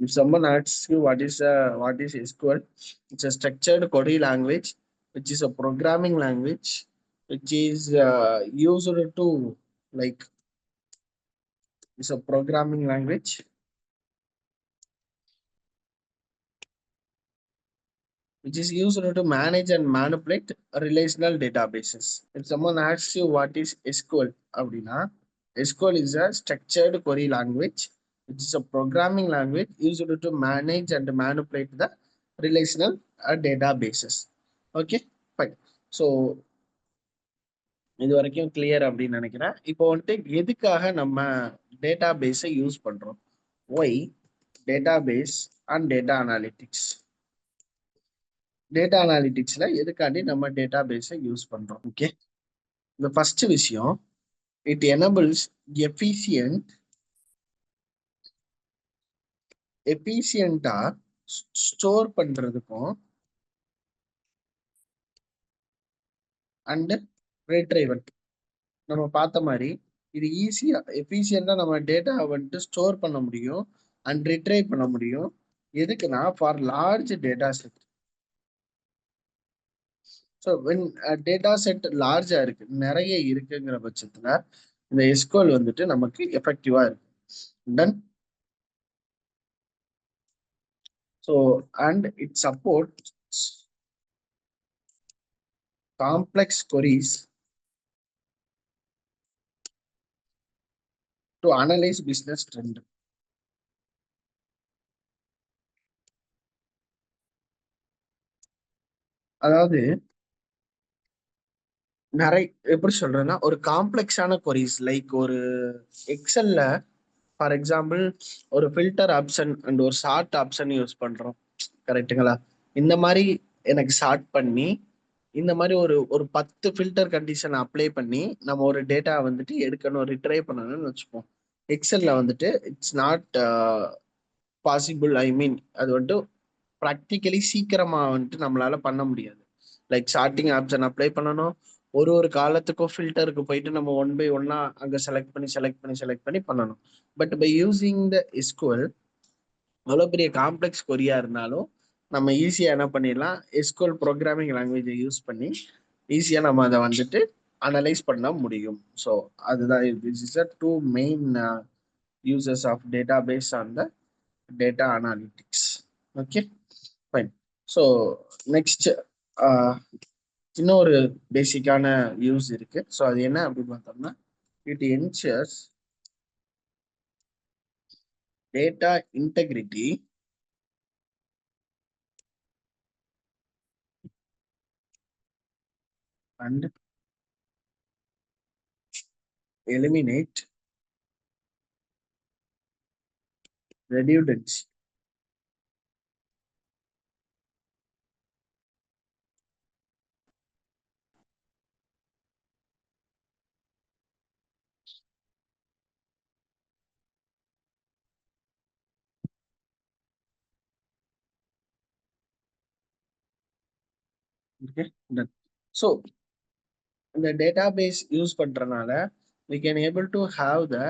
If someone asks you what is SQL, it's a structured query language, which is a programming language, which is used to like it's a programming language which is used to manage and manipulate relational databases. If someone asks you what is SQL, abdina, SQL is a structured query language, which is a programming language used to manage and manipulate the relational databases. Okay, fine. So இது வரைக்கும் clear அப்படின்னு நினைக்கிறேன். இப்போ வந்துட்டு எதுக்காக நம்ம data பேஸை use பண்றோம்? Why database and data analytics. Data அனாலிட்டிக்ஸ்ல எதுக்காண்டி நம்ம டேட்டா பேஸை யூஸ் பண்றோம்? ஓகே, இந்த ஃபர்ஸ்ட் விஷயம், இட் எனபிள்ஸ் எஃபிஷியண்டா ஸ்டோர் பண்றதுக்கும் அண்ட் ரிட்ரைவல். நம்ம பார்த்த மாதிரி இது ஈஸியா எஃபிஷியண்டா நம்ம டேட்டா வந்துட்டு ஸ்டோர் பண்ண முடியும் அண்ட் ரிட்ரைவ் பண்ண முடியும். எதுக்குன்னா for large data set. So when data set லார்ஜா இருக்கு, நிறைய இருக்குங்கிற பட்சத்துல இந்த எஸ்கியூஎல் வந்துட்டு நமக்கு எஃபெக்டிவா இருக்கு. தென் so and it supports complex queries to analyse business trend. அதாவது நிறைய எப்படி சொல்றேன்னா, ஒரு காம்ப்ளெக்ஸான queries லைக் ஒரு எக்ஸல்ல ஃபார் எக்ஸாம்பிள் ஒரு ஃபில்டர் ஆப்ஷன் அண்ட் ஒரு சார்ட் ஆப்ஷன் யூஸ் பண்றோம், கரெக்டுங்களா? இந்த மாதிரி எனக்கு ஷார்ட் பண்ணி இந்த மாதிரி ஒரு ஒரு 10 ஃபில்டர் கண்டிஷன் அப்ளை பண்ணி நம்ம ஒரு டேட்டா வந்துட்டு எடுக்கணும், ரிட்ரைவ் பண்ணணும்னு வச்சுப்போம். எக்ஸல்ல வந்துட்டு இட்ஸ் நாட் பாசிபிள். ஐ மீன் அது வந்துட்டு ப்ராக்டிக்கலி சீக்கிரமா வந்துட்டு நம்மளால பண்ண முடியாது. லைக் ஷார்ட்டிங் ஆப்ஷன் அப்ளை பண்ணணும், ஒரு ஒரு காலத்துக்கும் ஃபில்டருக்கு போயிட்டு நம்ம ஒன் பை ஒன்னா அங்கே செலக்ட் பண்ணி பண்ணணும். But by using the SQL, அவ்வளோ பெரிய காம்ப்ளெக்ஸ் கொரியா இருந்தாலும் நம்ம ஈஸியாக என்ன பண்ணிடலாம், எஸ்கியூஎல் ப்ரோக்ராமிங் லாங்குவேஜை யூஸ் பண்ணி ஈஸியாக நம்ம அதை வந்துட்டு அனலைஸ் பண்ண முடியும். ஸோ அதுதான் this is a two main uses of data base on the data analytics. Okay, fine. So next இன்னொரு பேசிக்கான யூஸ் இருக்கு. ஸோ அது என்ன அப்படின்னு பார்த்தோம்னா, it ensures data integrity and eliminate redundancy. Okay, done. So இந்த டேட்டாபேஸ் யூஸ் பண்றதுனால we can able to have the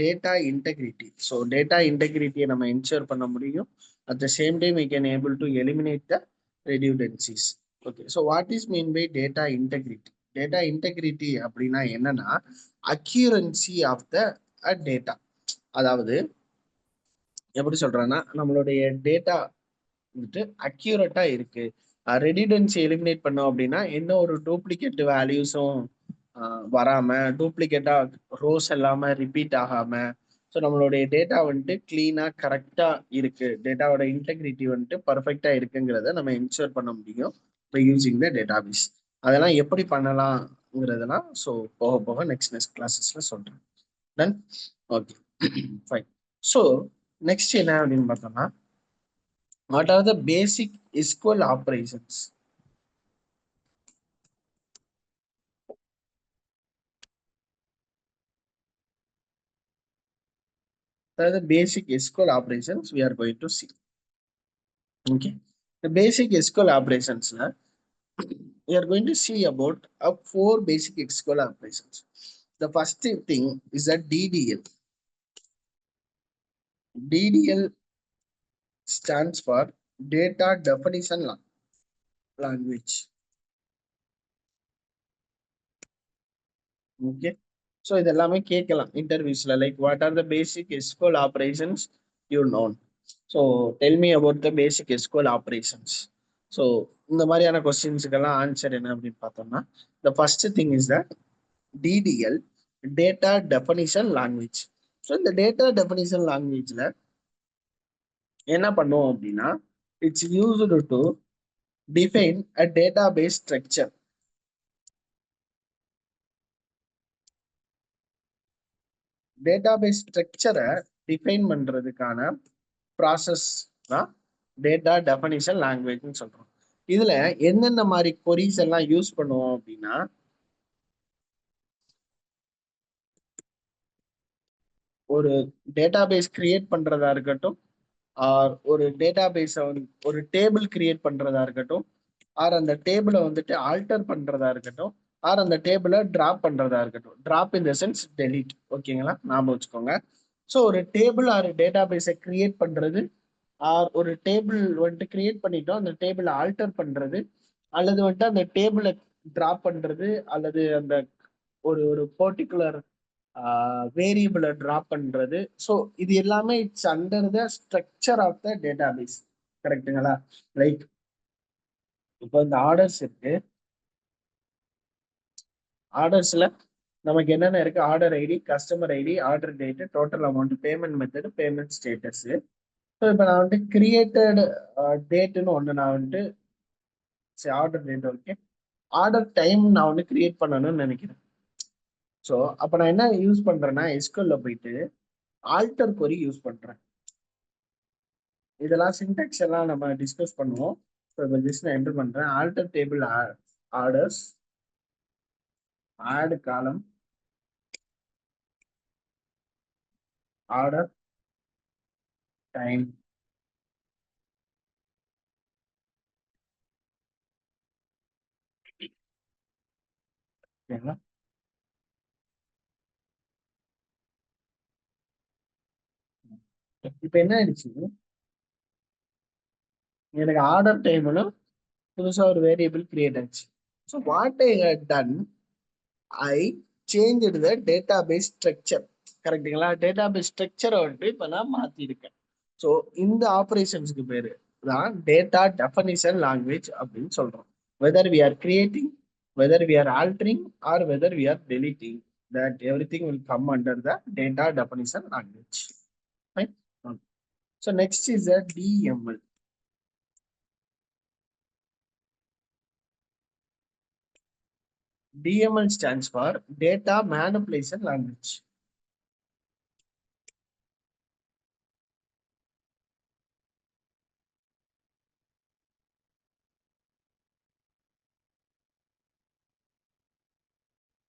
data integrity. So data integrity நம்ம ensure பண்ண முடியும். At the same time we can able to eliminate the redundancies. Okay, so what is mean by data integrity? Data integrity அப்படின்னா என்னன்னா, accuracy of the data. அதாவது எப்படி சொல்றேன்னா, நம்மளுடைய data வந்துட்டு அக்யூரேட்டா இருக்கு. ரெடிடன்சி எலிமினேட் பண்ணோம் அப்படின்னா எந்த ஒரு டூப்ளிகேட் வேல்யூஸும் வராம, டூப்ளிகேட்டா ரோஸ் எல்லாம ரிப்பீட் ஆகாம, ஸோ நம்மளுடைய டேட்டா வந்துட்டு கிளீனா கரெக்டா இருக்கு, டேட்டாவோட இன்டெகிரிட்டி வந்துட்டு பர்ஃபெக்டா இருக்குங்கிறத நம்ம என்ஷூர் பண்ண முடியும் பை யூசிங் த டேட்டாபேஸ். அதெல்லாம் எப்படி பண்ணலாம்ங்கிறதெல்லாம் ஸோ போக போக நெக்ஸ்ட் கிளாஸஸ்ல சொல்றேன். Done, okay, fine. So next என்ன அப்படின்னு பார்த்தோம்னா, what are the basic SQL operations? What are the basic SQL operations we are going to see? Okay, the basic SQL operations, we are going to see about 4 basic SQL operations. The first thing is a DDL. DDL stands for data definition language. Okay. So இதெல்லாமே கேட்கலாம் இன்டர்வியூஸ்ல, like what are the basic SQL operations you known. So tell me about the basic SQL operations. So இந்த மாதிரியான கொஸ்டின்ஸுக்கெல்லாம் answer என்ன அப்படின்னு பார்த்தோம்னா, the first thing is the DDL, data definition language. So இந்த டேட்டா டெஃபனிஷன் லாங்குவேஜ்ல என்ன பண்ணுவோம் அப்படின்னா, it's used to define a database structure. Database ஸ்ட்ரக்சரை டிஃபைன் பண்றதுக்கான ப்ராசஸ் தான் டேட்டா டெஃபனிஷன் லாங்குவேஜ்னு சொல்றோம். இதுல என்னென்ன மாதிரி கொரிஸ் எல்லாம் யூஸ் பண்ணுவோம் அப்படின்னா, ஒரு டேட்டாபேஸ் கிரியேட் பண்றதா இருக்கட்டும், ஆர் ஒரு டேட்டாபேஸை ஒரு டேபிள் கிரியேட் பண்றதா இருக்கட்டும், ஆர் அந்த டேபிளை வந்துட்டு ஆல்டர் பண்றதா இருக்கட்டும், ஆர் அந்த டேபிளை டிராப் பண்றதா இருக்கட்டும். Drop in the sense delete. ஓகேங்களா, ஞாபகம் வச்சுக்கோங்க. ஸோ ஒரு டேபிள் ஆர் டேட்டாபேஸை கிரியேட் பண்றது, ஆர் ஒரு டேபிள் வந்துட்டு கிரியேட் பண்ணிட்டோம், அந்த டேபிளை ஆல்டர் பண்றது, அல்லது வந்துட்டு அந்த டேபிளை டிராப் பண்றது, அல்லது அந்த ஒரு ஒரு பர்டிகுலர் வேரியபிளை டிராப் பண்றது. ஸோ இது எல்லாமே it's under the structure of the database. கரெக்டுங்களா? லைக் இப்போ இந்த ஆர்டர்ஸ் இருக்கு. ஆர்டர்ஸ்ல நமக்கு என்னென்ன இருக்கு? Order ID, customer ID, order date, total amount, payment method, payment status. So இப்போ நான் வந்துட்டு கிரியேட்டட் டேட்டுன்னு ஒன்று நான் வந்துட்டு order date, okay, order time நான் வந்து கிரியேட் பண்ணணும்னு நினைக்கிறேன். ஸோ அப்போ நான் என்ன யூஸ் பண்றேன்னா, எஸ்கியூஎல்ல போயிட்டு ஆல்டர் கொரி யூஸ் பண்றேன். இதெல்லாம் சின்டாக்ஸ் எல்லாம் நம்ம டிஸ்கஸ் பண்ணுவோம். ஸோ இப்போ ஜஸ்ட் நான் என்டர் பண்றேன், alter table orders, add column, order time. ஓகேங்களா? இப்போ என்ன ஆயிடுச்சு, எனக்கு ஆர்டர் டைம்ல புதுசா ஒரு வேரியபிள் கிரியேட் ஆச்சு. So what I had done, I change the database structure. கரெக்டுங்களா? டேட்டாபேஸ் ஸ்ட்ரக்சரை வந்துட்டு இப்போ நான் மாத்திருக்கேன். ஸோ இந்த ஆப்ரேஷன்ஸ்க்கு பேரு தான் டேட்டா டெஃபனிஷன் லாங்குவேஜ் அப்படின்னு சொல்றோம். Whether we are creating, whether we are altering, or whether we are deleting, that everything will come under the data definition language. Right? So next is the DML. DML stands for data manipulation language.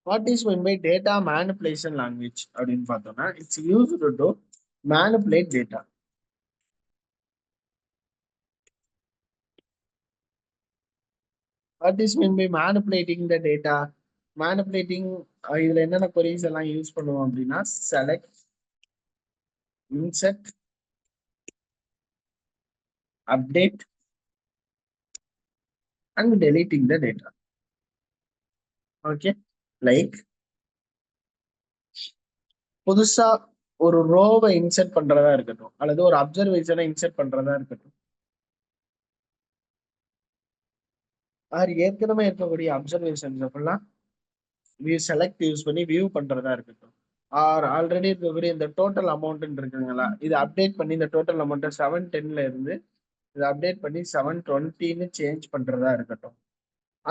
What is meant by data manipulation language அப்படின்னு பார்த்தோம்னா, it's used to manipulate data. What is meant by manipulating the data? Manipulating இதுல என்னென்ன queries எல்லாம் use பண்ணுவோம் அப்படின்னா, select, insert, update and deleting the data. Okay, like புதுசா ஒரு ரோவை இன்சர்ட் பண்றதா இருக்கட்டும், அல்லது ஒரு அப்சர்வேஷனை இன்சர்ட் பண்றதா இருக்கட்டும், ஆர் ஏற்கனவே இருக்கக்கூடிய அப்சர்வேஷன்ஸ் அப்படிலாம் வியூ செலக்ட் யூஸ் பண்ணி வியூ பண்றதா இருக்கட்டும், ஆர் ஆல்ரெடி இருக்கக்கூடிய இந்த டோட்டல் அமௌண்ட் இருக்குங்களா, இது அப்டேட் பண்ணி இந்த டோட்டல் அமௌண்ட்டை 710 இருந்து இதை அப்டேட் பண்ணி 720 சேஞ்ச் பண்றதா இருக்கட்டும்,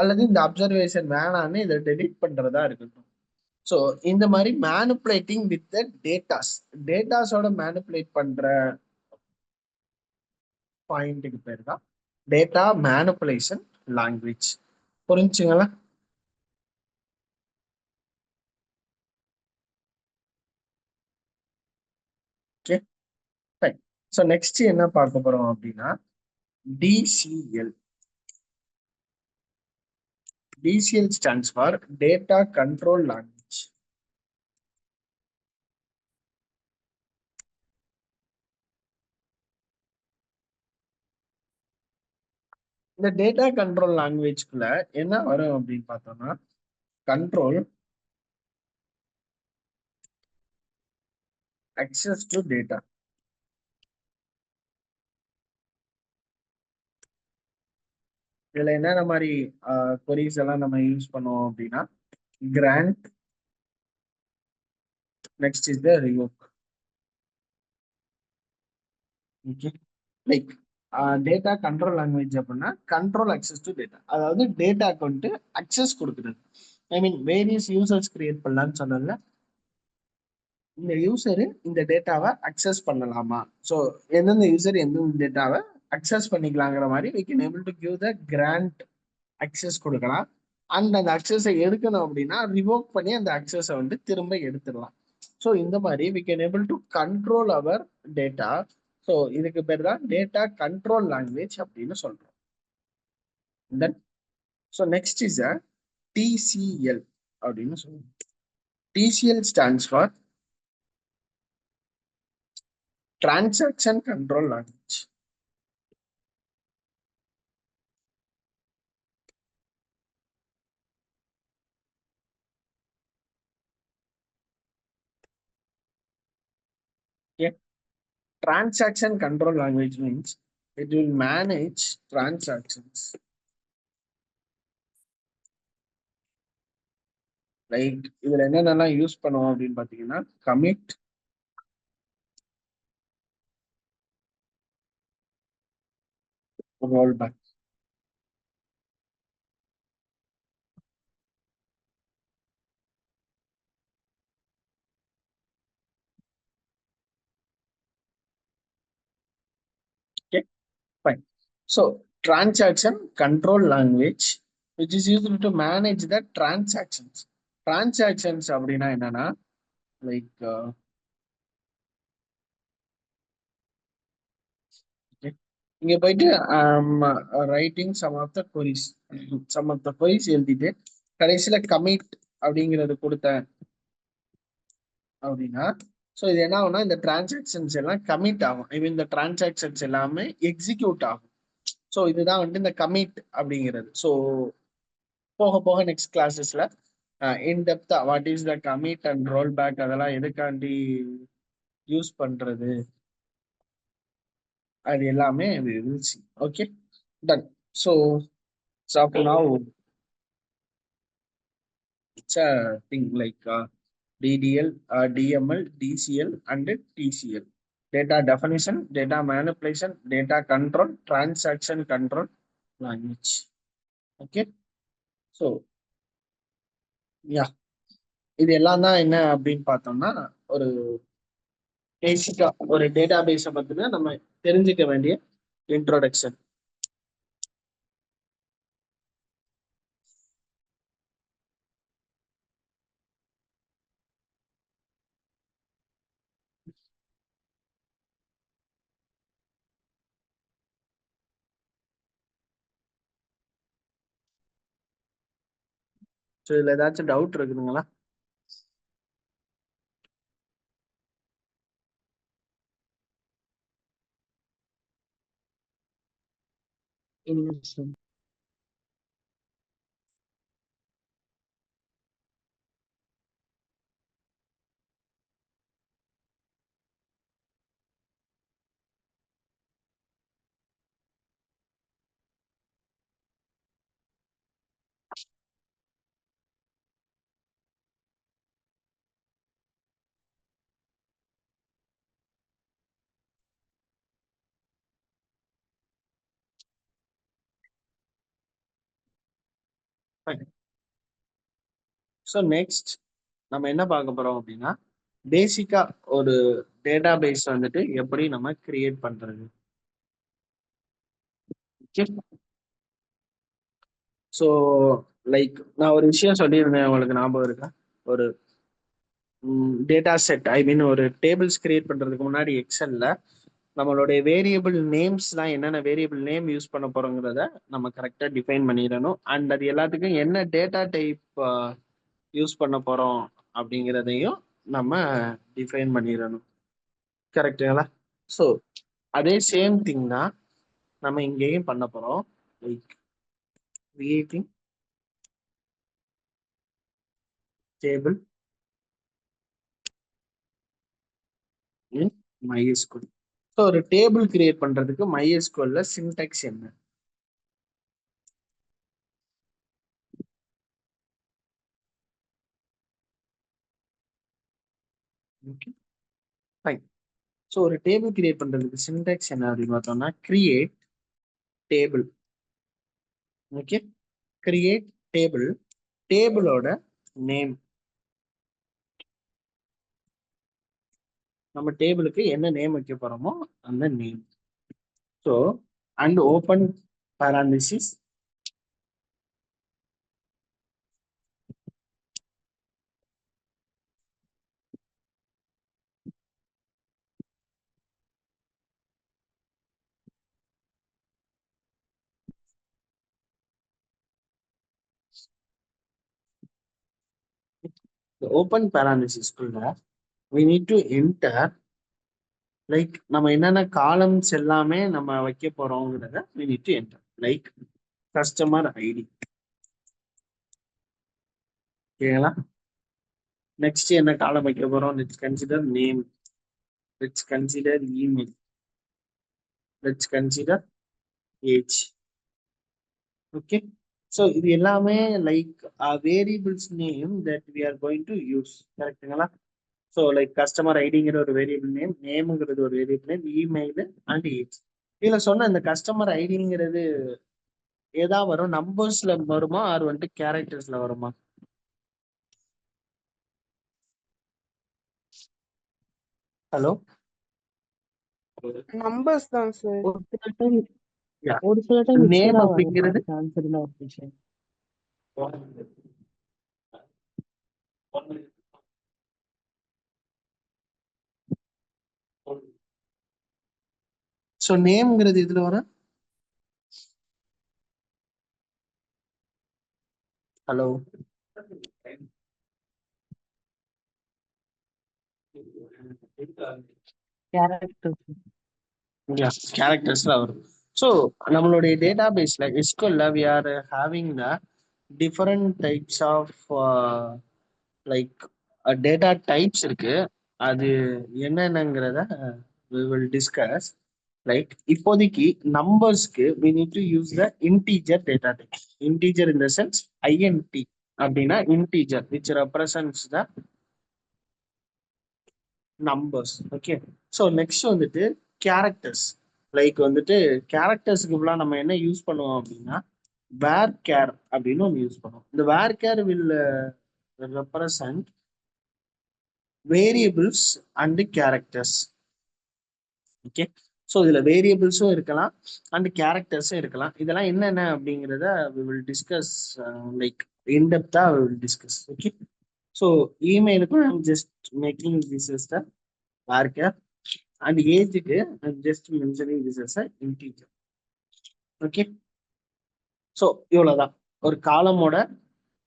அல்லது இந்த அப்சர்வேஷன் வேணான்னு இதை டெலிட் பண்றதா இருக்கட்டும். ஸோ இந்த மாதிரி மேனிப்புலேட்டிங் வித் த டேட்டாஸ், டேட்டாஸோட மேனிப்புலேட் பண்ற பாயிண்ட்டுக்கு பேர் தான் டேட்டா மேனிப்புலேஷன் லாங்குவேஜ். புரிஞ்சுங்களா? Okay, fine. ஸோ நெக்ஸ்ட் என்ன பார்க்க போறோம் அப்படின்னா, DCL. DCL stands for data control language. இந்த டேட்டா கண்ட்ரோல் லாங்குவேஜ்குள்ள என்ன வரும் அப்படின்னு பார்த்தோம்னா, கண்ட்ரோல் அக்சஸ் டு டேட்டா. இதுல என்னென்ன மாதிரி queries எல்லாம் நம்ம யூஸ் பண்ணுவோம் அப்படின்னா, grant, next is the revoke. Okay, like data control language அப்படின்னா கண்ட்ரோல் அக்சஸ் டு டேட்டா, அதாவது டேட்டாக்கு வந்துட்டு அக்சஸ் கொடுக்குறது. I mean various users create பண்ணலான்னு சொன்னல, இந்த யூசர் இந்த டேட்டாவை அக்சஸ் பண்ணலாமா, ஸோ எந்தெந்த யூசர் எந்தெந்த டேட்டாவை அக்சஸ் பண்ணிக்கலாங்கிற மாதிரி we can able to give the grant access கொடுக்கலாம். அண்ட் அந்த அக்சஸை எடுக்கணும் அப்படின்னா ரிவோக் பண்ணி அந்த அக்சஸை வந்து திரும்ப எடுத்துடலாம். ஸோ இந்த மாதிரி we can able to control our data. So இதுக்கு பேர் தான் டேட்டா கண்ட்ரோல் லாங்குவேஜ் அப்படின்னு சொல்றோம். தென் so next is a TCL அப்படின்னு சொல்லுவோம். TCL stands for Transaction Control Language. Okay. Transaction Control Language means it will manage transactions. Like இதுல என்னென்னலாம் use பண்ணுவோம் அப்படின்னு பாத்தீங்கன்னா, commit, roll back. Okay, fine. So transaction control language which is used to manage the transactions. Transactions அப்படின்னா என்னன்னா, like இங்க போயிட்டு writing some of the queries எழுதிட்டு கடைசியில கமிட் அப்படிங்கிறது கொடுத்தேன் அப்படின்னா, ஸோ இது என்ன ஆகும்னா இந்த டிரான்சாக்ஷன்ஸ் எல்லாம் கமிட் ஆகும். ஐ மீன் இந்த டிரான்சாக்ஷன்ஸ் எல்லாமே எக்ஸிக்யூட் ஆகும். ஸோ இதுதான் வந்து இந்த கமிட் அப்படிங்கிறது. ஸோ போக போக நெக்ஸ்ட் கிளாஸஸ்ல இன் டெப்தா what is the commit and roll back, அதெல்லாம் எதுக்காண்டி யூஸ் பண்றது, அது எல்லாமே okay, done. So now it's a thing like DDL, DML, DCL, and TCL. Data definition, data manipulation, data control, transaction control language. Okay. So, yeah. இது எல்லாம் தான் என்ன அப்படின்னு பார்த்தோம்னா, ஒரு பேசிக்கா ஒரு டேட்டா பேஸை பத்தின நம்ம தெரிஞ்சுக்க வேண்டிய இன்ட்ரோடக்ஷன். ஸோ இதுல ஏதாச்சும் டவுட் இருக்குதுங்களா? ஸோ நெக்ஸ்ட் நம்ம என்ன பார்க்க போறோம் அப்படின்னா, பேசிக்கா ஒரு டேட்டா பேஸ் வந்துட்டு எப்படி நம்ம கிரியேட் பண்றது. ஸோ லைக் நான் ஒரு விஷயம் சொல்லியிருந்தேன், உங்களுக்கு ஞாபகம் இருக்கா? ஒரு டேட்டா செட், ஐ மீன் ஒரு டேபிள்ஸ் கிரியேட் பண்றதுக்கு முன்னாடி எக்ஸல்ல நம்மளுடைய வேரியபிள் நேம்ஸ்லாம் என்னென்ன வேரியபிள் நேம் யூஸ் பண்ண போறோங்கிறத நம்ம கரெக்டாக டிஃபைன் பண்ணிடணும். அண்ட் அது எல்லாத்துக்கும் என்ன டேட்டா டைப் யூஸ் பண்ண போறோம் அப்படிங்கிறதையும் நம்ம டிஃபைன் பண்ணிடணும். கரெக்டுங்களா? ஸோ அதே சேம் திங் தான் நம்ம இங்கேயும் பண்ண போறோம். like creating table in MySQL. So ஒரு டேபிள் கிரியேட் பண்றதுக்கு MySQL சின்டாக்ஸ் என்ன? Okay fine. ஸோ ஒரு டேபிள் கிரியேட் பண்றதுக்கு சின்டாக்ஸ் என்ன அப்படின்னு பார்த்தோம்னா create table. Okay, create table, டேபிளோட நேம், நம்ம டேபிளுக்கு என்ன நேம் வைக்க போறோமோ அந்த name. So and open parenthesis open parenthesisக்குள்ள we need to enter like நம்ம என்னென்ன காலம்ஸ் எல்லாமே நம்ம வைக்க போறோங்கிறத we need to enter like customer ID. ஓகேங்களா? நெக்ஸ்ட் என்ன காலம் வைக்க போறோம்? Let's consider name, let's consider email, let's consider age. Okay, so இது எல்லாமே like variables name that we are going to use. கரெக்டுங்களா? ஸோ லைக் கஸ்டமர் ஐடிங்கிற ஒரு variable name, நேமுங்கிறது ஒரு variable name, email and age. இதுல சொன்ன இந்த கஸ்டமர் ஐடிங்கிறது ஏதா வரும், நம்பர்ஸ்ல வருமா ஆர் வந்துட்டு கேரக்டர்ஸ்ல வருமா? ஹலோ, நம்பர்ஸ் தான் சார். ஒரு சில டைம் ஒரு சில டைம் நேம் மிக்சடா வரும் அப்படிங்கிறது ஆன்சர்ல ஒரு விஷயம். ஸோ நேம்ங்கிறது இதுல வரும். ஹலோ, கேரக்டர்ஸ்ல வரும். ஸோ நம்மளுடைய டேட்டா பேஸ்ல எஸ்கியூஎல்ல we are having the different types of like data types இருக்கு. அது என்னென்னங்கிறத we will discuss. லைக் இப்போதைக்கு நம்பர்ஸ்க்கு we need to use the integer data type. Integer in the sense int அப்படின்னா integer which represents the numbers. Okay, so next வந்துட்டு characters. Like வந்துட்டு கேரக்டர்ஸ்க்கு ஃபுல்லாக நம்ம என்ன யூஸ் பண்ணுவோம் அப்படின்னா வேர் கேர் அப்படின்னு ஒன்று யூஸ் பண்ணுவோம். இந்த varchar will represent variables and characters. Okay, so இதுல வேரியபிள்ஸும் இருக்கலாம் அண்ட் கேரக்டர்ஸும் இருக்கலாம். இதெல்லாம் என்னென்ன அப்படிங்கிறத we will discuss லைக் இன்டெப்தா we will discuss. Okay, so இமெயிலுக்கும் I'm just making this as the varchar and ஏஜுக்கு I'm just mentioning this as a integer. Okay, so இவ்வளோதான் ஒரு காலமோட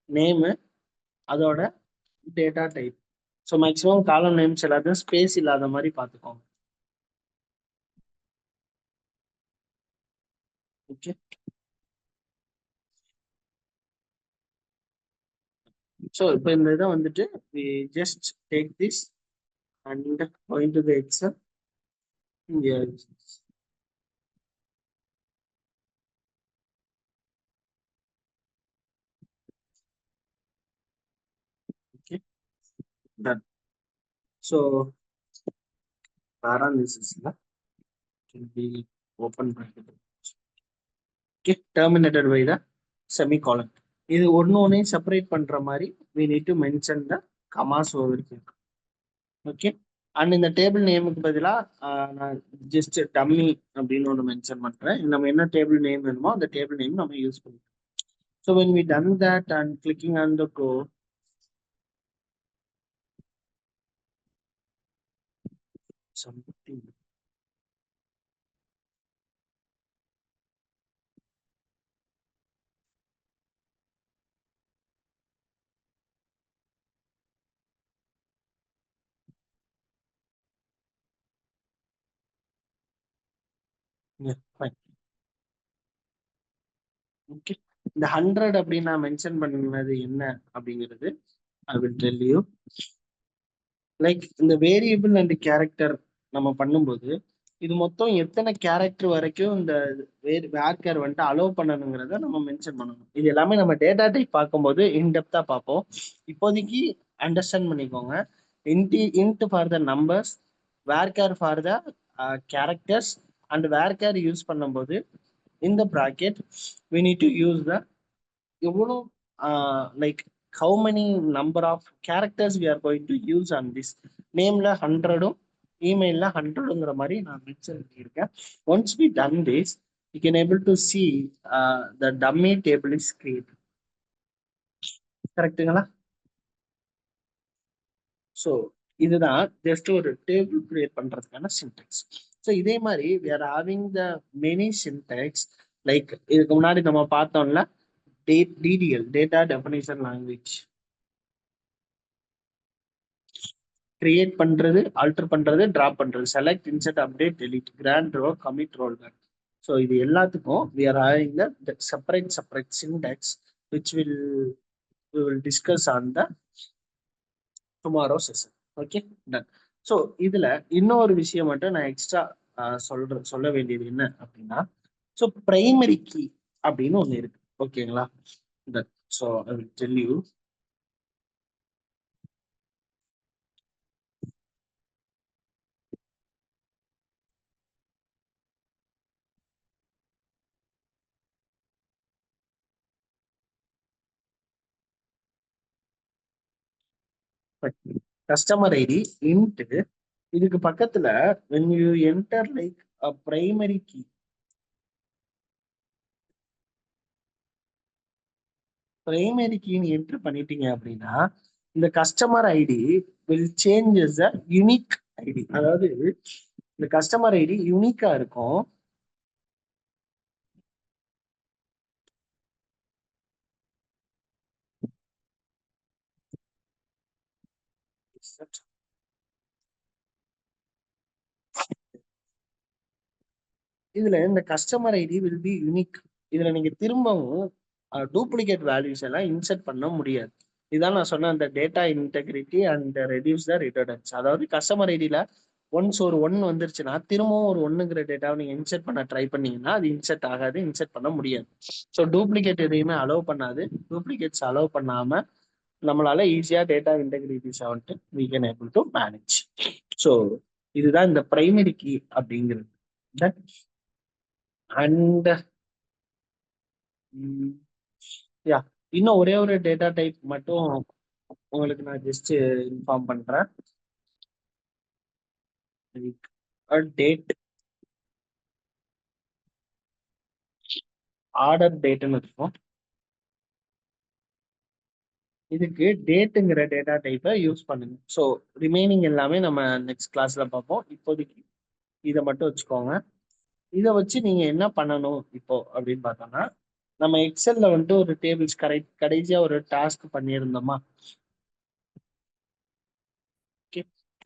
நேமு, அதோட டேட்டா டைப். ஸோ மேக்ஸிமம் காலம் names எல்லாத்தையும் space இல்லாத மாதிரி பார்த்துக்கோங்க. ஓகே, ஸோ இப்போ இந்த இதை வந்துட்டு we just take this and going to the Excel. Yeah. Okay, done. So parenthesis can be open bracket. Okay, terminated by the semicolon. இது ஒன்று செப்பரேட் பண்ற மாதிரி we need to mention the commas over here. Okay, and இந்த table நேமுக்கு பதிலாக நான் just dummy அப்படின்னு ஒன்று mention பண்றேன். நம்ம என்ன டேபிள் நேம் வேணுமோ அந்த டேபிள் நேம் நம்ம யூஸ் பண்ணிக்கலாம். So when we done that and clicking on the code, something. Yeah, fine. Okay, இந்த 100 அப்படின்னு நான் மென்ஷன் பண்ணது என்ன அப்படிங்கிறது ஐ வில் டெல் யூ. லைக் இந்த வேரியபிள் அண்ட் கேரக்டர் நம்ம பண்ணும்போது இது மொத்தம் எத்தனை கேரக்டர் வரைக்கும் இந்த வேர்க்கர் வந்துட்டு அலோவ் பண்ணணுங்கிறத நம்ம மென்ஷன் பண்ணணும். இது எல்லாமே நம்ம டேட்டா டைப் பார்க்கும்போது இன்டெப்தா பார்ப்போம். இப்போதைக்கு அண்டர்ஸ்டாண்ட் பண்ணிக்கோங்க. Int for the numbers, வேர்க்கர் for the characters and வேர்க்கர் use பண்ணும்போது இந்த bracket we need to use the எவ்வளோ like how many number of characters we are going to use on this. நேம்ல 100ம் இமெயில்ல 100ங்கிற மாதிரி நான் மென்ஷன் பண்ணியிருக்கேன். Once we done this you can able to see the dummy table is created. கரெக்டுங்களா? So இதுதான் just ஒரு table create பண்றதுக்கான Sintex. So இதே மாதிரி we are having the many syntax. Like இதுக்கு முன்னாடி நம்ம பார்த்தோம்ல DDL, data definition language. Create பண்றது, ஆல்டர் பண்றது, டிராப் பண்றது, select, insert, update, delete, grant row, commit, roll back. So இது எல்லாத்துக்கும் we are having the separate syntax which we will discuss on the tomorrow session. Okay, done. So இதுல இன்னொரு விஷயம் மட்டும் நான் எக்ஸ்ட்ரா சொல்ல வேண்டியது என்ன அப்படின்னா, ஸோ பிரைமரி கீ அப்படின்னு ஒண்ணு இருக்கு. ஓகேங்களா? Done. So I will tell you. Customer ID int, இதுக்கு பக்கத்துல when you enter like a primary key, primary கீன்னு என்டர் பண்ணிட்டீங்க அப்படின்னா இந்த customer ID will change as a unique ID. அதாவது இந்த கஸ்டமர் ஐடி யூனிக்கா இருக்கும். இதுல இந்த customer ID will be unique. இதுல நீங்க திரும்பவும் டூப்ளிகேட் வேல்யூஸ் எல்லாம் இன்சர்ட் பண்ண முடியாது. இதான் நான் சொன்ன அந்த data integrity and reduce the redundance. அதாவது கஸ்டமர் ஐடியில ஒன்ஸ் ஒரு 1 வந்துருச்சுன்னா திரும்பவும் ஒரு 1ங்கிற டேட்டாவை நீங்க இன்சர்ட் பண்ண ட்ரை பண்ணீங்கன்னா அது இன்சர்ட் ஆகாது, இன்சர்ட் பண்ண முடியாது. ஸோ டூப்ளிகேட் எதையுமே அலோவ் பண்ணாது. டூப்ளிகேட்ஸ் அலோவ் பண்ணாம நம்மளால ஈஸியா டேட்டா இன்டெகிரிட்டிஸ் வந்துட்டு we can able to manage. So இதுதான் இந்த பிரைமரி கீ அப்படிங்கிறது. அண்ட் யா, இன்னும் ஒரே ஒரு டேட்டா டைப் மட்டும் உங்களுக்கு நான் ஜஸ்ட் இன்ஃபார்ம் பண்றேன். டேட், ஆர்டர் டேட்னு இருக்கும். இதுக்கு டேட்டுங்கிற டேட்டா டைப்பை யூஸ் பண்ணுங்க. ஸோ ரிமைனிங் எல்லாமே நம்ம நெக்ஸ்ட் கிளாஸ்ல பார்ப்போம். இப்போதைக்கு இதை மட்டும் வச்சுக்கோங்க. இதை வச்சு நீங்க என்ன பண்ணணும் இப்போ அப்படின்னு பார்த்தோம்னா, நம்ம எக்ஸல்ல வந்துட்டு ஒரு டேபிள்ஸ் கடைசியா ஒரு டாஸ்க் பண்ணியிருந்தோமா?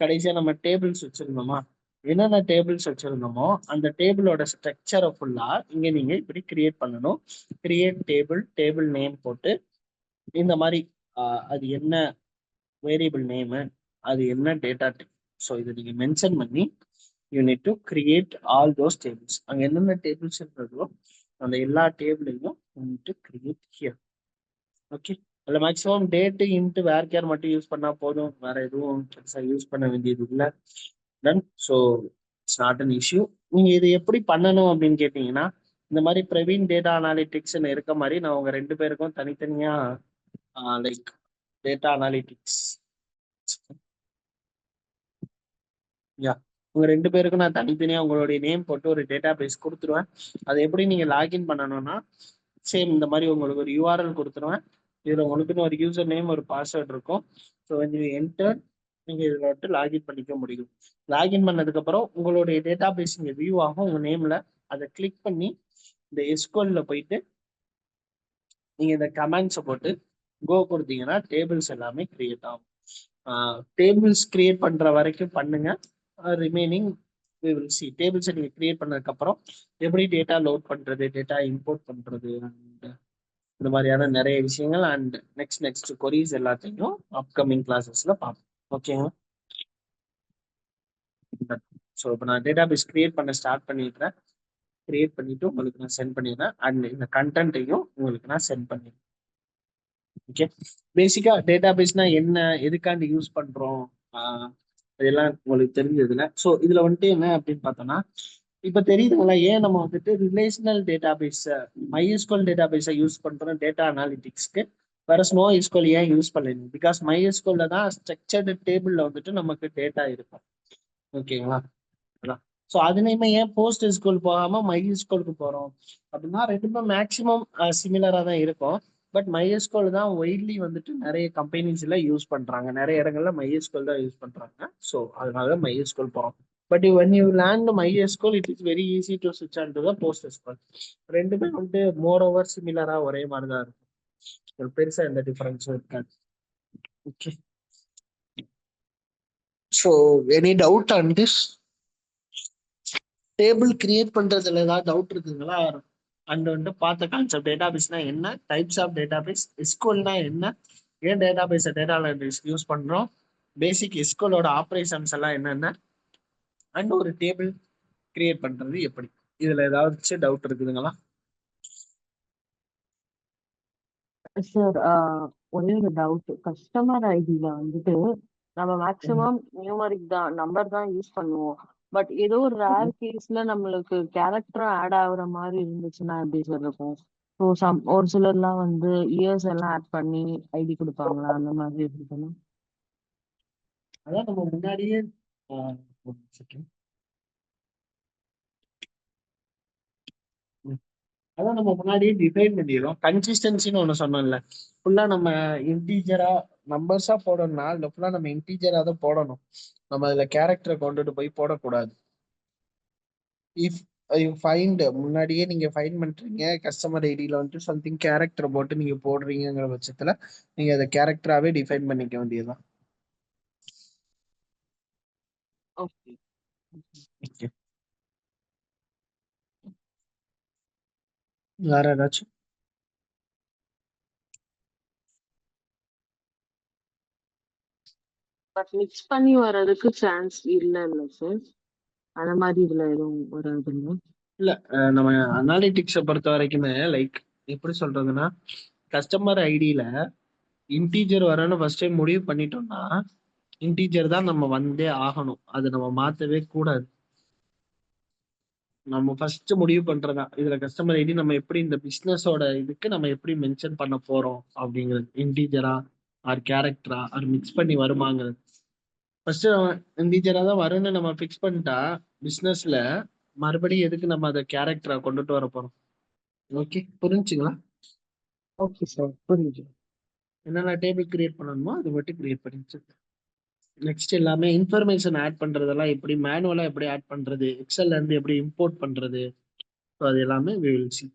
கடைசியா நம்ம டேபிள்ஸ் வச்சிருந்தோமா? என்னென்ன டேபிள்ஸ் வச்சிருந்தோமோ அந்த டேபிளோட ஸ்ட்ரக்சரை ஃபுல்லா இங்க நீங்க இப்படி கிரியேட் பண்ணணும். கிரியேட் டேபிள், டேபிள் நேம் போட்டு இந்த மாதிரி அது என்ன வேரியபிள் நேமு, அது என்ன டேட்டா டைப், ஸோ இதை நீங்க மென்ஷன் பண்ணி you need to create all those tables. அங்க என்னென்ன டேபிள்ஸ் இருக்கிறதோ அந்த எல்லா டேபிளையும் டு கிரியேட் ஹியர். ஓகே, அதில் மேக்ஸிமம் டேட்டு இன்ட்டு வேர்கேர் மட்டும் யூஸ் பண்ணா போதும், வேற எதுவும் பெருசாக யூஸ் பண்ண வேண்டியது இல்லை. Done. So it's not an issue. நீங்க இது எப்படி பண்ணணும் அப்படின்னு கேட்டீங்கன்னா, இந்த மாதிரி பிரவீன் டேட்டா அனாலிட்டிக்ஸ்ன்னு இருக்க மாதிரி நான் உங்க 2 பேருக்கும் தனித்தனியா லைக் டேட்டா அனாலிட்டிக்ஸ், யா, உங்க 2 பேருக்கும் நான் தனித்தனியா உங்களுடைய நேம் போட்டு ஒரு டேட்டா பேஸ் கொடுத்துருவேன். அதை எப்படி நீங்க லாகின் பண்ணணும்னா சேம் இந்த மாதிரி உங்களுக்கு ஒரு யூஆர்எல் கொடுத்துருவேன். இதுல உங்களுக்குன்னு ஒரு யூசர் நேம், ஒரு பாஸ்வேர்ட் இருக்கும். ஸோ என்டர், நீங்க இதில் வந்துட்டு லாகின் பண்ணிக்க முடியும். லாகின் பண்ணதுக்கு அப்புறம் உங்களுடைய டேட்டா பேஸ் இங்க வியூ ஆகும் உங்க நேம்ல. அதை கிளிக் பண்ணி இந்த எஸ்குஎல்ல போயிட்டு நீங்க இந்த கமெண்ட்ஸை போட்டு கோ கொடுத்தீங்கன்னா டேபிள்ஸ் எல்லாமே கிரியேட் ஆகும். டேபிள்ஸ் கிரியேட் பண்ற வரைக்கும் பண்ணுங்க. ரிமைனிங் we will see டேபிள்ஸை நீங்க கிரியேட் பண்ணதுக்கு அப்புறம் எப்படி டேட்டா லோட் பண்றது, டேட்டா இம்போர்ட் பண்றது, அண்ட் இந்த மாதிரியான நிறைய விஷயங்கள் அண்ட் நெக்ஸ்ட் கொரீஸ் எல்லாத்தையும் அப்கமிங் கிளாஸஸ்ல பார்ப்போம். ஓகேங்களா? ஸோ இப்போ நான் டேட்டா பேஸ் கிரியேட் பண்ண ஸ்டார்ட் பண்ணிடுறேன். கிரியேட் பண்ணிட்டு உங்களுக்கு நான் சென்ட் பண்ணிடுறேன் அண்ட் இந்த கண்டென்ட்டையும் உங்களுக்கு நான் சென்ட் பண்ணிடுறேன். ஓகே, பேசிக்கா டேட்டா பேஸ்னா என்ன, எதுக்காண்டி யூஸ் பண்றோம், அதெல்லாம் உங்களுக்கு தெரிஞ்சதுல. ஸோ இதுல வந்துட்டு என்ன அப்படின்னு பார்த்தோம்னா, இப்ப தெரியுதுங்களா ஏன் நம்ம வந்துட்டு relational database MySQL data பேஸை யூஸ் பண்றோம் டேட்டா அனாலிட்டிக்ஸ்க்கு, வேற NoSQL ஏன் யூஸ் பண்ணல? பிகாஸ் MySQL தான் ஸ்ட்ரக்சர்டு டேபிள்ல வந்துட்டு நமக்கு டேட்டா இருக்கும். ஓகேங்களா? அதான். ஸோ அதுலயுமே ஏன் போஸ்ட் SQL போகாம MySQLக்கு போறோம் அப்படின்னா, ரெண்டுமே மேக்சிமம் சிமிலரா தான் இருக்கும். பட் MySQL தான் ஒய்ட்லி வந்துட்டு நிறைய கம்பெனிஸ்ல யூஸ் பண்றாங்க, நிறைய இடங்கள்ல MySQL தான் யூஸ் பண்றாங்க. ஸோ அதனால MySQL போறோம். But when you land MySQL, it is very easy to switch on to the PostgreSQL. ரெண்டுமே வந்துட்டு மோர் ஓவர் சிமிலரா ஒரே மாதிரி தான் இருக்கும். ஒரு பெருசா எந்த டிஃபரன்ஸும் இருக்காது. Okay, so any doubt on this? Table create பண்றதுல ஏதாவது டவுட் இருக்குங்களா? அண்ட் வந்துட்டு பார்த்த கான்செப்ட் டேட்டாபேஸ்னா என்ன, டைப்ஸ் ஆஃப் டேட்டாபேஸ், எஸ்கியூஎல்னா என்ன, ஏன் டேட்டாபேஸை டேட்டா அனலிட்டிக்ஸ் யூஸ் பண்றோம், பேசிக் எஸ்கியூஎலோட ஆப்ரேஷன்ஸ் எல்லாம் என்னென்ன, அண்ட் ஒரு டேபிள் கிரியேட் பண்றது எப்படி, இதுல ஏதாவது டவுட் இருக்குதுங்களா? சார் ஒரே ஒரு டவுட். கஸ்டமர் ஐடியில வந்துட்டு நம்ம மேக்ஸிமம் நியூமரிக் தான், நம்பர் தான் யூஸ் பண்ணுவோம். பட் ஏதோ ஒரு ரேர் கேஸ்ல நம்மளுக்கு கேரக்டரும் ஆட் ஆகுற மாதிரி இருந்துச்சுன்னா எப்படி சார் இருக்கும்? ஸோ ஒரு சிலர்லாம் வந்து இயர்ஸ் எல்லாம் ஆட் பண்ணி ஐடி கொடுப்பாங்களா, அந்த மாதிரி இருக்கணும். அதான் நம்ம முன்னாடியே ஒரு second. அதான் நம்ம முன்னாடியே டிஃபைன் பண்ணிடுறோம். கன்சிஸ்டன்சின்னு ஒன்று சொன்னோம்ல, ஃபுல்லா நம்ம இன்டீஜரா நம்பர்ஸா போடணும்னா இல்லை ஃபுல்லா நம்ம இன்டீஜரா தான் போடணும். நம்ம அதுல கேரக்டரை கொண்டுட்டு போய் போடக்கூடாது. இஃப் யூ ஃபைண்ட் முன்னாடியே நீங்க ஃபைண்ட் பண்றீங்க கஸ்டமர் ஐடியில வந்துட்டு சம்திங் கேரக்டர் போட்டு நீங்க போடுறீங்கிற பட்சத்துல நீங்க அதை கேரக்டராகவே டிஃபைன் பண்ணிக்க வேண்டியதுதான். ஓகே. ஓகே, வேற ஏதாச்சும்? பட் மிக்ஸ் பண்ணி வர்றதுக்கு சான்ஸ் இல்ல சார்? அந்த மாதிரி இதுல எதுவும் வராதுங்க? இல்ல, நம்ம அனாலிட்டிக்ஸை பொறுத்த வரைக்குமே லைக் எப்படி சொல்றதுன்னா, கஸ்டமர் ஐடியில இன்டீஜர் வரணும்னு ஃபர்ஸ்ட் டைம் முடிவு பண்ணிட்டோம்னா இன்டீஜர் தான் நம்ம வந்தே ஆகணும், அது நம்ம மாத்தவே கூடாது. நம்ம ஃபர்ஸ்ட் முடிவு பண்றதா இதுல கஸ்டமர் ஐடி நம்ம எப்படி இந்த பிசினஸோட இதுக்கு நம்ம எப்படி மென்ஷன் பண்ண போறோம் அப்படிங்கிறது, இன்டீஜரா ஆர் கேரக்டரா ஆர் மிக்ஸ் பண்ணி வருமாங்கிறது. ஃபர்ஸ்ட் இன்டீஜரா தான் வரும்னு நம்ம ஃபிக்ஸ் பண்ணிட்டா பிசினஸ்ல மறுபடியும் எதுக்கு நம்ம அதை கேரக்டரா கொண்டுட்டு வர போறோம்? ஓகே, புரிஞ்சுங்களா? ஓகே சார், புரியுது. என்னென்ன டேபிள் கிரியேட் பண்ணணுமோ அது மட்டும் கிரியேட் பண்ணிச்சு. நெக்ஸ்ட் எல்லாமே இன்ஃபர்மேஷன் ஆட் பண்றதெல்லாம் எப்படி மேனுவலா எப்படி ஆட் பண்றது, எக்ஸல்ல இருந்து எப்படி இம்போர்ட் பண்றது, அது எல்லாமே we will see.